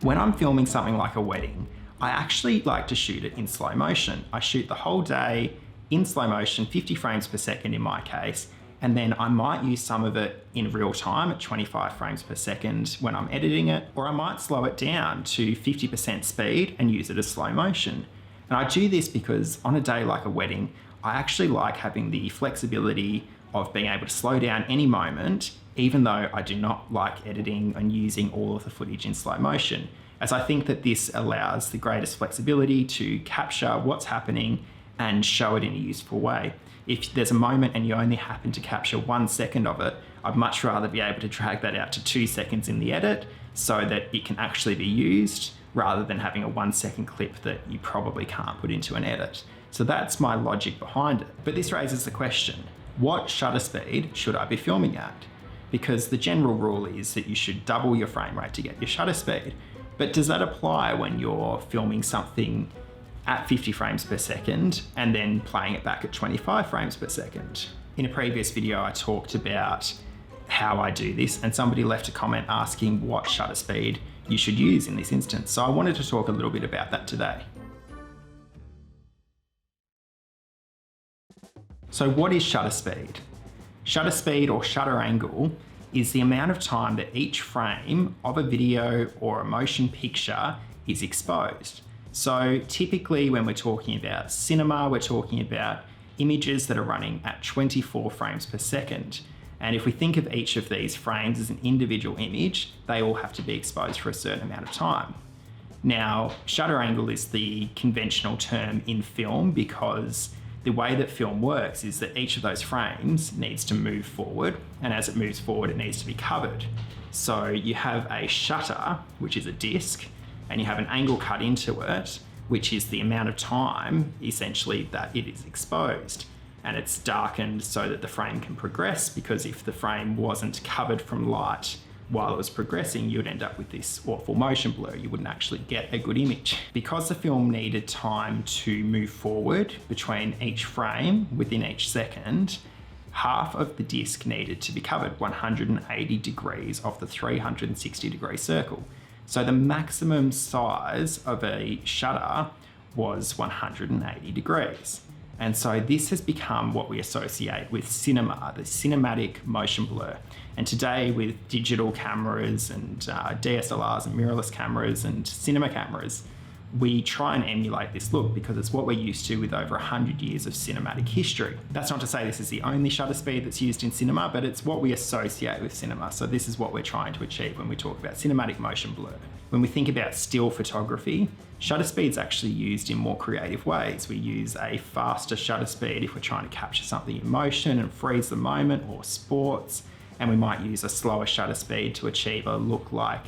When I'm filming something like a wedding, I actually like to shoot it in slow motion. I shoot the whole day in slow motion, 50 frames per second in my case, and then I might use some of it in real time at 25 frames per second when I'm editing it, or I might slow it down to 50% speed and use it as slow motion. And I do this because on a day like a wedding, I actually like having the flexibility of being able to slow down any moment, even though I do not like editing and using all of the footage in slow motion, as I think that this allows the greatest flexibility to capture what's happening and show it in a useful way. If there's a moment and you only happen to capture 1 second of it, I'd much rather be able to drag that out to 2 seconds in the edit so that it can actually be used, rather than having a 1 second clip that you probably can't put into an edit. So that's my logic behind it. But this raises the question, what shutter speed should I be filming at? Because the general rule is that you should double your frame rate to get your shutter speed. But does that apply when you're filming something at 50 frames per second and then playing it back at 25 frames per second? In a previous video, I talked about how I do this, and somebody left a comment asking what shutter speed you should use in this instance. So I wanted to talk a little bit about that today. So what is shutter speed? Shutter speed, or shutter angle, is the amount of time that each frame of a video or a motion picture is exposed. So typically when we're talking about cinema, we're talking about images that are running at 24 frames per second. And if we think of each of these frames as an individual image, they all have to be exposed for a certain amount of time. Now, shutter angle is the conventional term in film because the way that film works is that each of those frames needs to move forward, and as it moves forward, it needs to be covered. So you have a shutter, which is a disc, and you have an angle cut into it, which is the amount of time, essentially, that it is exposed. And it's darkened so that the frame can progress, because if the frame wasn't covered from light while it was progressing, you'd end up with this awful motion blur. You wouldn't actually get a good image. Because the film needed time to move forward between each frame within each second, half of the disc needed to be covered, 180 degrees of the 360-degree circle. So the maximum size of a shutter was 180 degrees. And so this has become what we associate with cinema, the cinematic motion blur. And today, with digital cameras and DSLRs and mirrorless cameras and cinema cameras, we try and emulate this look because it's what we're used to with over 100 years of cinematic history. That's not to say this is the only shutter speed that's used in cinema, but it's what we associate with cinema. So this is what we're trying to achieve when we talk about cinematic motion blur. When we think about still photography, shutter speed's actually used in more creative ways. We use a faster shutter speed if we're trying to capture something in motion and freeze the moment, or sports. And we might use a slower shutter speed to achieve a look like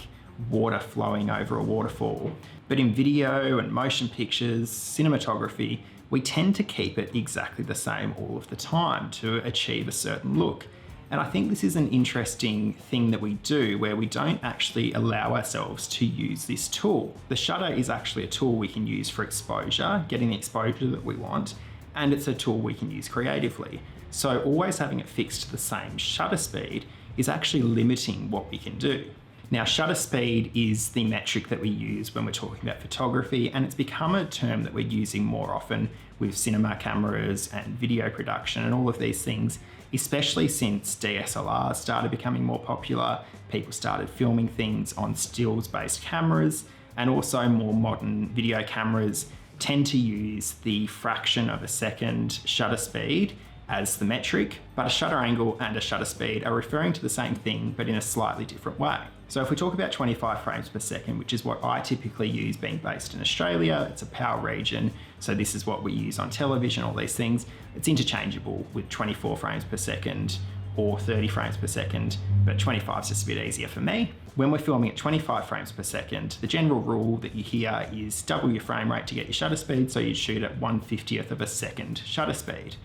water flowing over a waterfall. But in video and motion pictures, cinematography, we tend to keep it exactly the same all of the time to achieve a certain look. And I think this is an interesting thing that we do, where we don't actually allow ourselves to use this tool. The shutter is actually a tool we can use for exposure, getting the exposure that we want, and it's a tool we can use creatively. So always having it fixed to the same shutter speed is actually limiting what we can do. Now, shutter speed is the metric that we use when we're talking about photography, and it's become a term that we're using more often with cinema cameras and video production and all of these things, especially since DSLRs started becoming more popular. People started filming things on stills-based cameras, and also more modern video cameras tend to use the fraction of a second shutter speed as the metric, but a shutter angle and a shutter speed are referring to the same thing, but in a slightly different way. So if we talk about 25 frames per second, which is what I typically use being based in Australia, it's a power region, so this is what we use on television, all these things. It's interchangeable with 24 frames per second or 30 frames per second, but 25 is just a bit easier for me. When we're filming at 25 frames per second, the general rule that you hear is double your frame rate to get your shutter speed, so you'd shoot at 1/50th of a second shutter speed.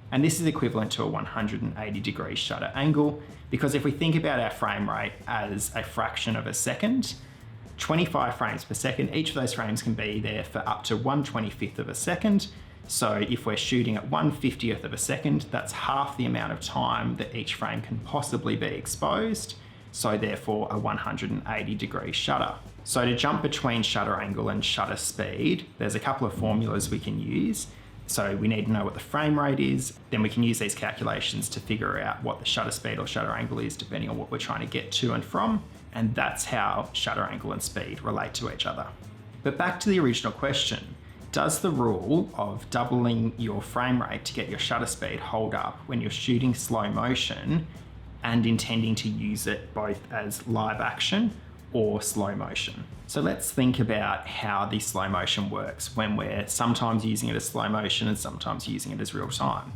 And this is equivalent to a 180 degree shutter angle, because if we think about our frame rate as a fraction of a second, 25 frames per second, each of those frames can be there for up to 1/25th of a second. So if we're shooting at 1/50th of a second, that's half the amount of time that each frame can possibly be exposed. So therefore a 180 degree shutter. So to jump between shutter angle and shutter speed, there's a couple of formulas we can use. So we need to know what the frame rate is, then we can use these calculations to figure out what the shutter speed or shutter angle is depending on what we're trying to get to and from, and that's how shutter angle and speed relate to each other. But back to the original question, does the rule of doubling your frame rate to get your shutter speed hold up when you're shooting slow motion and intending to use it both as live action or slow motion? So let's think about how the slow motion works when we're sometimes using it as slow motion and sometimes using it as real time.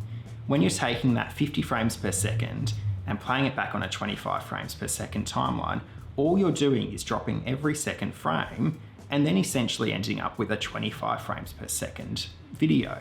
When you're taking that 50 frames per second and playing it back on a 25 frames per second timeline, all you're doing is dropping every second frame and then essentially ending up with a 25 frames per second video.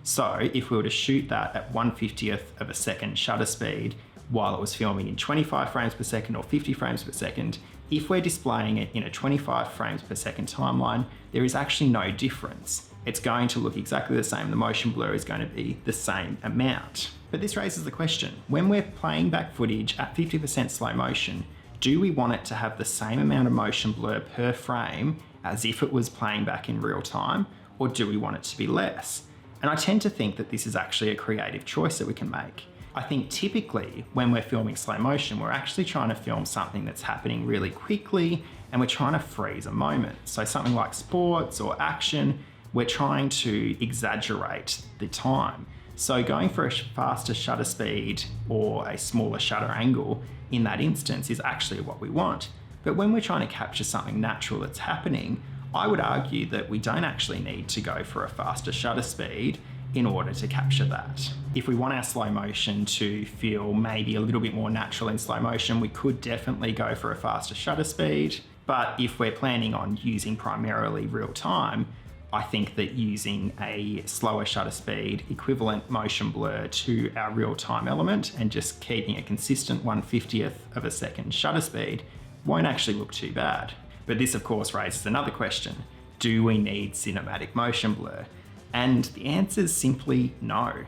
So if we were to shoot that at 1/50th of a second shutter speed while it was filming in 25 frames per second or 50 frames per second, if we're displaying it in a 25 frames per second timeline, there is actually no difference. It's going to look exactly the same. The motion blur is going to be the same amount. But this raises the question, when we're playing back footage at 50% slow motion, do we want it to have the same amount of motion blur per frame as if it was playing back in real time, or do we want it to be less? And I tend to think that this is actually a creative choice that we can make. I think typically when we're filming slow motion, we're actually trying to film something that's happening really quickly and we're trying to freeze a moment. So something like sports or action, we're trying to exaggerate the time. So going for a faster shutter speed or a smaller shutter angle in that instance is actually what we want. But when we're trying to capture something natural that's happening, I would argue that we don't actually need to go for a faster shutter speed in order to capture that. If we want our slow motion to feel maybe a little bit more natural in slow motion, we could definitely go for a faster shutter speed. But if we're planning on using primarily real time, I think that using a slower shutter speed, equivalent motion blur to our real time element and just keeping a consistent 1/50th of a second shutter speed won't actually look too bad. But this of course raises another question. Do we need cinematic motion blur? And the answer is simply no.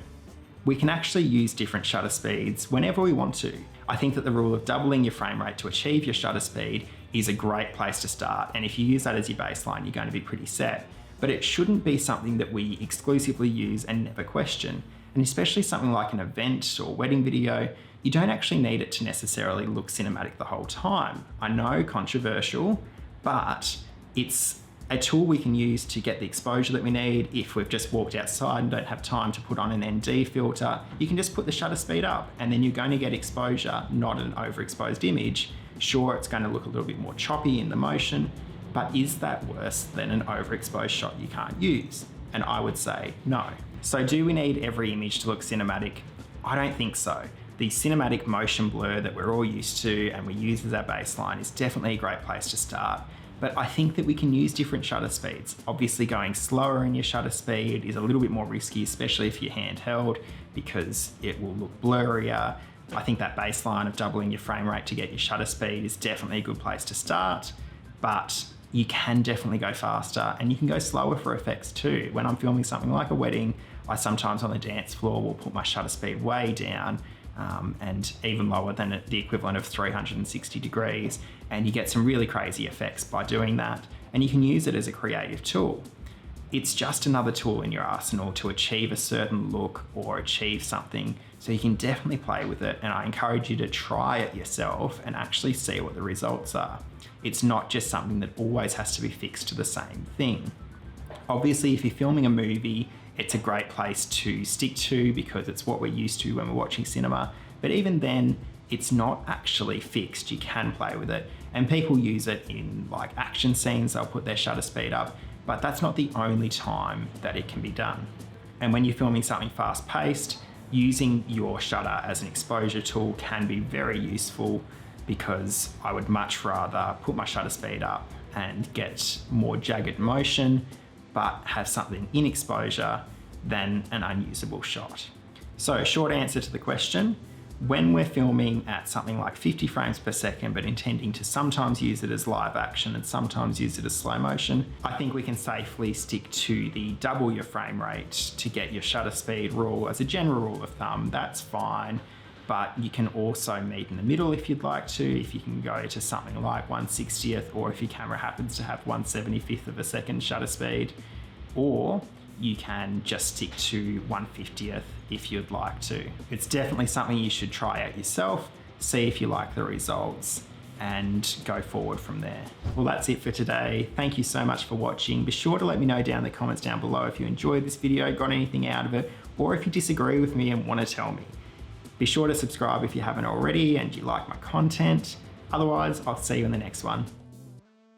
We can actually use different shutter speeds whenever we want to. I think that the rule of doubling your frame rate to achieve your shutter speed is a great place to start. And if you use that as your baseline, you're going to be pretty set. But it shouldn't be something that we exclusively use and never question. And especially something like an event or wedding video, you don't actually need it to necessarily look cinematic the whole time. I know, controversial, but it's a tool we can use to get the exposure that we need. If we've just walked outside and don't have time to put on an ND filter, you can just put the shutter speed up and then you're going to get exposure, not an overexposed image. Sure, it's going to look a little bit more choppy in the motion, but is that worse than an overexposed shot you can't use? And I would say no. So do we need every image to look cinematic? I don't think so. The cinematic motion blur that we're all used to and we use as our baseline is definitely a great place to start. But I think that we can use different shutter speeds. Obviously going slower in your shutter speed is a little bit more risky, especially if you're handheld, because it will look blurrier. I think that baseline of doubling your frame rate to get your shutter speed is definitely a good place to start, but you can definitely go faster and you can go slower for effects too. When I'm filming something like a wedding, I sometimes on the dance floor will put my shutter speed way down and even lower than the equivalent of 360 degrees. And you get some really crazy effects by doing that. And you can use it as a creative tool. It's just another tool in your arsenal to achieve a certain look or achieve something. So you can definitely play with it. And I encourage you to try it yourself and actually see what the results are. It's not just something that always has to be fixed to the same thing. Obviously, if you're filming a movie, it's a great place to stick to because it's what we're used to when we're watching cinema. But even then, it's not actually fixed. You can play with it. And people use it in like action scenes, they'll put their shutter speed up, but that's not the only time that it can be done. And when you're filming something fast paced, using your shutter as an exposure tool can be very useful because I would much rather put my shutter speed up and get more jagged motion, but have something in exposure than an unusable shot. So short answer to the question, when we're filming at something like 50 frames per second, but intending to sometimes use it as live action and sometimes use it as slow motion, I think we can safely stick to the double your frame rate to get your shutter speed rule as a general rule of thumb. That's fine. but you can also meet in the middle if you'd like to, if you can go to something like 1/60th, or if your camera happens to have 1/75th of a second shutter speed, or you can just stick to 1/50th if you'd like to. It's definitely something you should try out yourself, see if you like the results, and go forward from there. Well, that's it for today. Thank you so much for watching. Be sure to let me know down in the comments down below if you enjoyed this video, got anything out of it, or if you disagree with me and want to tell me. Be sure to subscribe if you haven't already and you like my content. Otherwise, I'll see you in the next one.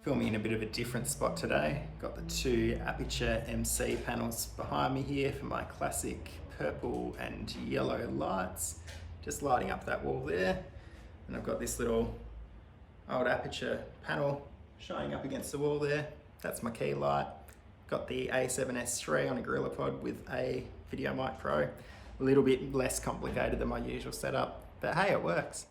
Filming in a bit of a different spot today. Got the two Aperture MC panels behind me here for my classic purple and yellow lights. Just lighting up that wall there. And I've got this little old Aperture panel showing up against the wall there. That's my key light. Got the A7S III on a GorillaPod with a Video Mic Pro. A little bit less complicated than my usual setup, but hey, it works.